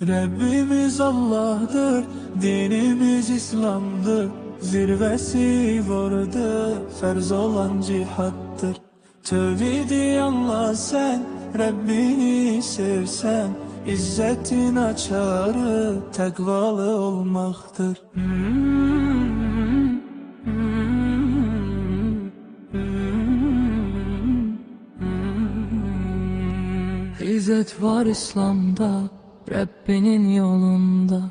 Rabbimiz Allah'dır, dinimiz İslam'dır. Zirvesi vardı, ferz olan cihattır. Tevhidi anla sen, Rabbini sevsen, İzzetin açarı takvalı olmaktır. İzzet var İslam'da, Rabbinin yolunda.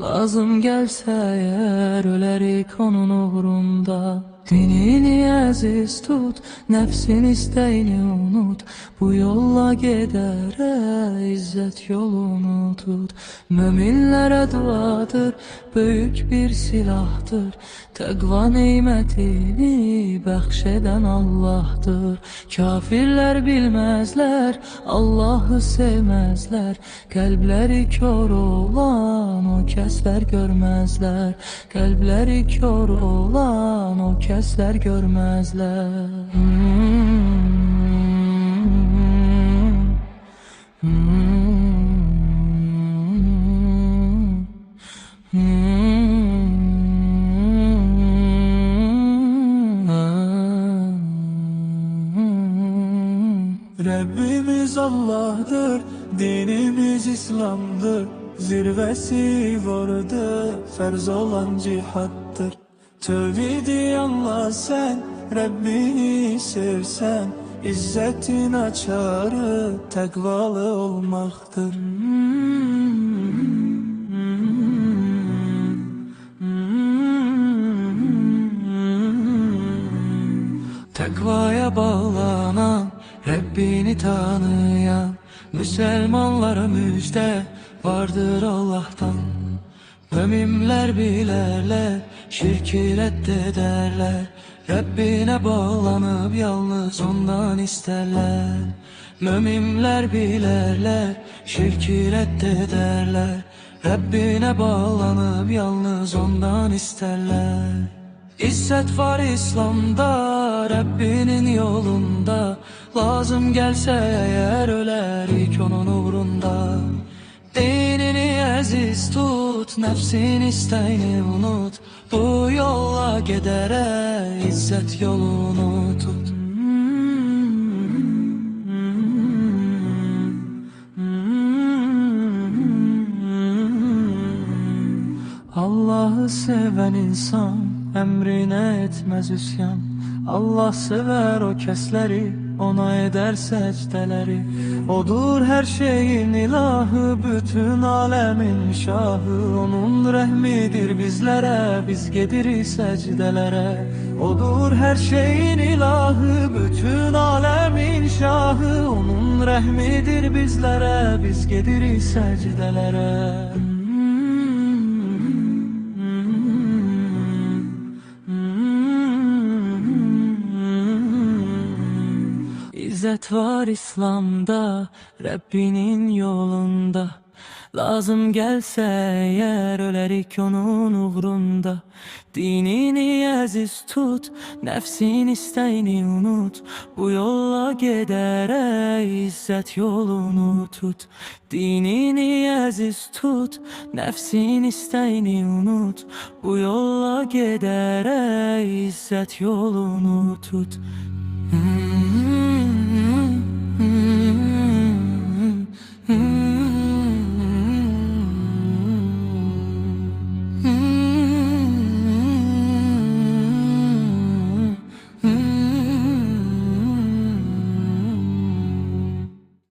Lazım gelse eğer ölerik onun uğrunda. Dinini aziz tut, nefsin isteğini unut. Bu yolla gedere izzet yolunu tut. Müminlere duadır, büyük bir silahtır. Takva nimetini bəxşeden Allah'tır. Kafirler bilmezler, Allah'ı sevmezler. Kalpleri kör olan o kesler görmezler. Kalpleri kör olan o kesler görmezler. Rabbimiz Allah'dır, dinimiz İslam'dır. Zirvesi vardı, ferz olan cihattır. Tevhidi anla sen, Rabbini sevsen, İzzetin açarı takvalı olmaktır. Takvaya bağlanan, Rabbini tanıyan Müslümanlara müjde vardır Allah'tan. Müminler bilerler, şirki reddederler. Rabbine bağlanıp yalnız ondan isterler. Müminler bilerler, şirki reddederler. Rabbine bağlanıp yalnız ondan isterler. İzzet var İslam'da, Rabbinin yolunda. Lazım gelse eğer ölerik onun uğrunda. Dinini aziz tut, nefsin isteğini unut. Bu yolla gedere izzet yolunu tut. Allah'ı seven insan emrine etmez üsyan. Allah sever o kesleri, ona eder secdeleri. Odur her şeyin ilahı, bütün alemin şahı. Onun rehmidir bizlere, biz gediriz secdelere. Odur her şeyin ilahı, bütün alemin şahı. Onun rehmidir bizlere, biz gediriz secdelere. İzzet var İslam'da, Rabbinin yolunda. Lazım gelse eğer ölerik onun uğrunda. Dinini aziz tut, nefsin isteğini unut. Bu yolla gedere izzet yolunu tut. Dinini aziz tut, nefsin isteğini unut. Bu yolla gedere izzet yolunu tut.